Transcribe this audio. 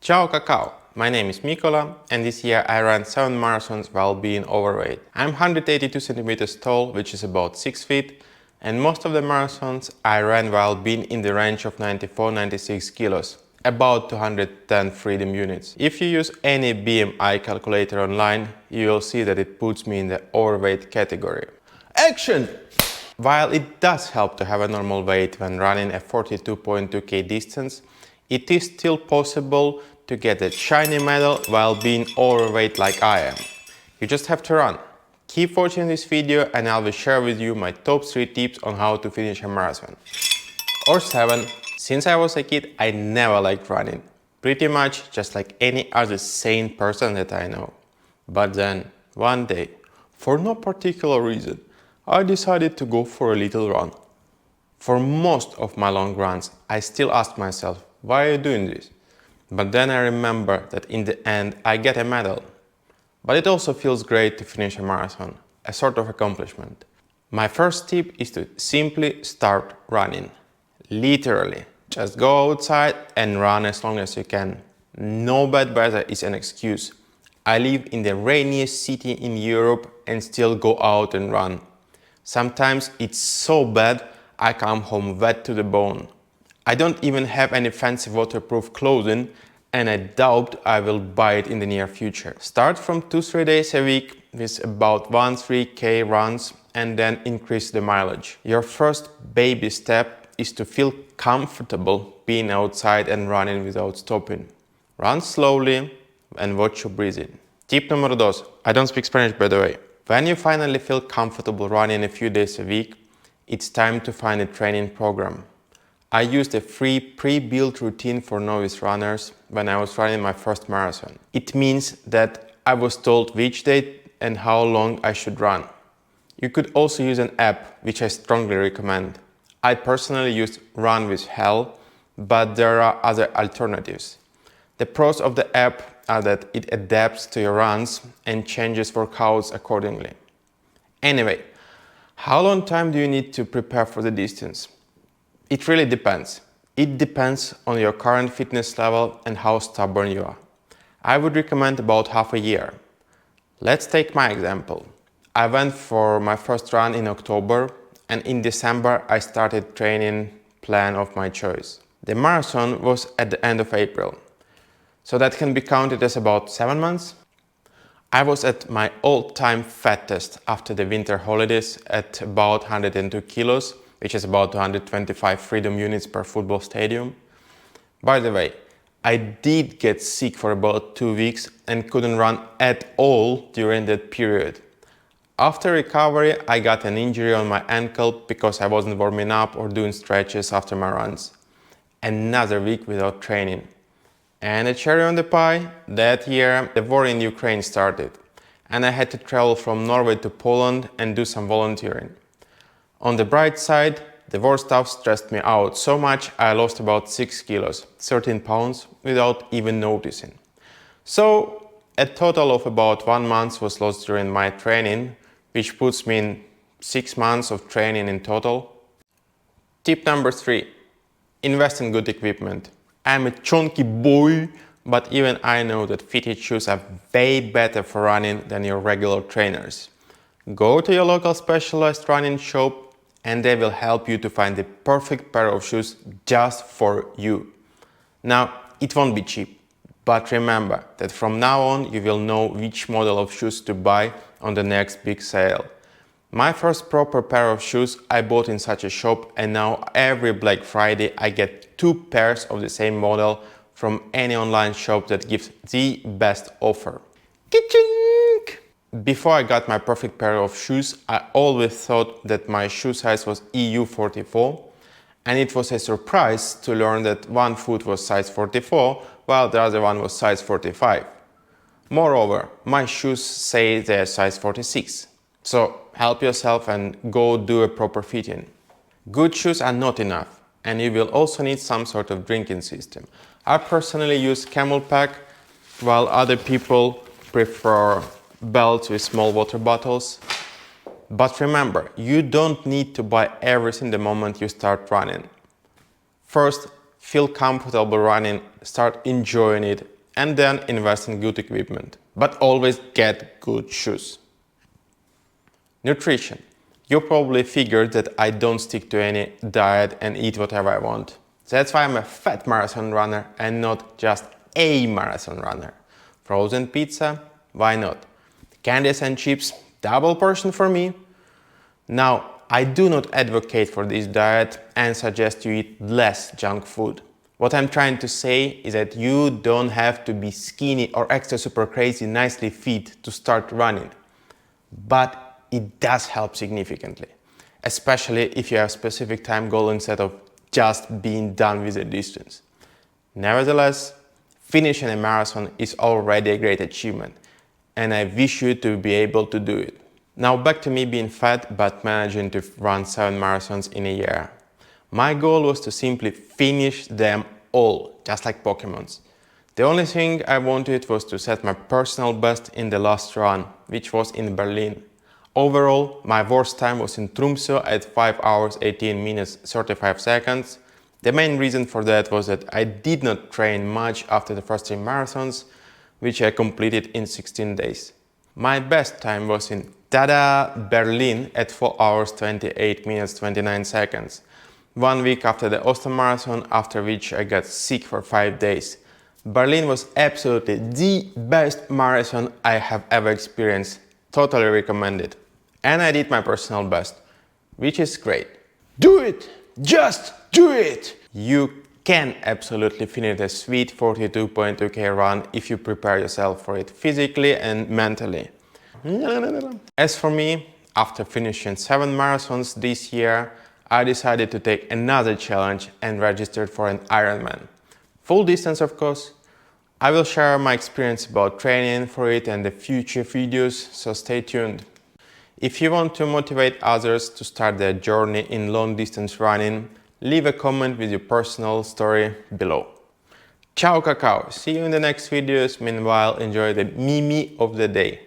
Ciao, cacao! My name is Mikola, and this year I ran 7 marathons while being overweight. I'm 182 centimeters tall, which is about 6 feet, and most of the marathons I ran while being in the range of 94-96 kilos, about 210 freedom units. If you use any BMI calculator online, you will see that it puts me in the overweight category. Action! While it does help to have a normal weight when running a 42.2k distance, it is still possible to get a shiny medal while being overweight like I am. You just have to run. Keep watching this video and I will share with you my top 3 tips on how to finish a marathon. Or 7. Since I was a kid, I never liked running. Pretty much just like any other sane person that I know. But then, one day, for no particular reason, I decided to go for a little run. For most of my long runs, I still ask myself, why are you doing this? But then I remember that in the end I get a medal. But it also feels great to finish a marathon, a sort of accomplishment. My first tip is to simply start running. Literally, just go outside and run as long as you can. No bad weather is an excuse. I live in the rainiest city in Europe and still go out and run. Sometimes it's so bad I come home wet to the bone. I don't even have any fancy waterproof clothing and I doubt I will buy it in the near future. Start from 2-3 days a week with about 1-3k runs and then increase the mileage. Your first baby step is to feel comfortable being outside and running without stopping. Run slowly and watch your breathing. Tip numero 2. I don't speak Spanish, by the way. When you finally feel comfortable running a few days a week, it's time to find a training program. I used a free pre-built routine for novice runners when I was running my first marathon. It means that I was told which date and how long I should run. You could also use an app, which I strongly recommend. I personally used Run with Hell, but there are other alternatives. The pros of the app are that it adapts to your runs and changes workouts accordingly. Anyway, how long time do you need to prepare for the distance? It really depends. It depends on your current fitness level and how stubborn you are. I would recommend about half a year. Let's take my example. I went for my first run in October and in December I started training plan of my choice. The marathon was at the end of April, so that can be counted as about 7 months. I was at my all-time fattest after the winter holidays at about 102 kilos, which is about 225 freedom units per football stadium. By the way, I did get sick for about 2 weeks and couldn't run at all during that period. After recovery, I got an injury on my ankle because I wasn't warming up or doing stretches after my runs. Another week without training. And a cherry on the pie, that year the war in Ukraine started and I had to travel from Norway to Poland and do some volunteering. On the bright side, the war stuff stressed me out so much I lost about 6 kilos, 13 pounds, without even noticing. So, a total of about 1 month was lost during my training, which puts me in 6 months of training in total. Tip number 3. Invest in good equipment. I'm a chunky boy, but even I know that fitted shoes are way better for running than your regular trainers. Go to your local specialized running shop and they will help you to find the perfect pair of shoes just for you. Now, it won't be cheap, but remember that from now on you will know which model of shoes to buy on the next big sale. My first proper pair of shoes I bought in such a shop and now every Black Friday I get 2 pairs of the same model from any online shop that gives the best offer. Ka-chink! Before I got my perfect pair of shoes, I always thought that my shoe size was EU44 and it was a surprise to learn that one foot was size 44 while the other one was size 45. Moreover, my shoes say they're size 46. So help yourself and go do a proper fitting. Good shoes are not enough and you will also need some sort of drinking system. I personally use Camel Pack while other people prefer belts with small water bottles. But remember, you don't need to buy everything the moment you start running. First, feel comfortable running start enjoying it, and then invest in good equipment. But always get good shoes. Nutrition. You probably figured that I don't stick to any diet and eat whatever I want. That's why I'm a fat marathon runner and not just a marathon runner. Frozen pizza? Why not? Candies and chips? Double portion for me? Now, I do not advocate for this diet and suggest you eat less junk food. What I'm trying to say is that you don't have to be skinny or extra super crazy nicely fit to start running. But it does help significantly, especially if you have a specific time goal instead of just being done with the distance. Nevertheless, finishing a marathon is already a great achievement, and I wish you to be able to do it. Now back to me being fat but managing to run 7 marathons in a year. My goal was to simply finish them all, just like Pokemons. The only thing I wanted was to set my personal best in the last run, which was in Berlin. Overall, my worst time was in Tromsø at 5 hours 18 minutes 35 seconds. The main reason for that was that I did not train much after the first 3 marathons, which I completed in 16 days. My best time was in Berlin at 4 hours 28 minutes 29 seconds. 1 week after the Oslo Marathon, after which I got sick for 5 days. Berlin was absolutely the best marathon I have ever experienced. Totally recommended. And I did my personal best, which is great. Do it! Just do it! You can absolutely finish a sweet 42.2k run if you prepare yourself for it physically and mentally. As for me, after finishing 7 marathons this year, I decided to take another challenge and registered for an Ironman. Full distance, of course. I will share my experience about training for it and the future videos, so stay tuned. If you want to motivate others to start their journey in long distance running, leave a comment with your personal story below. Ciao, cacao! See you in the next videos. Meanwhile, enjoy the Mimi of the day.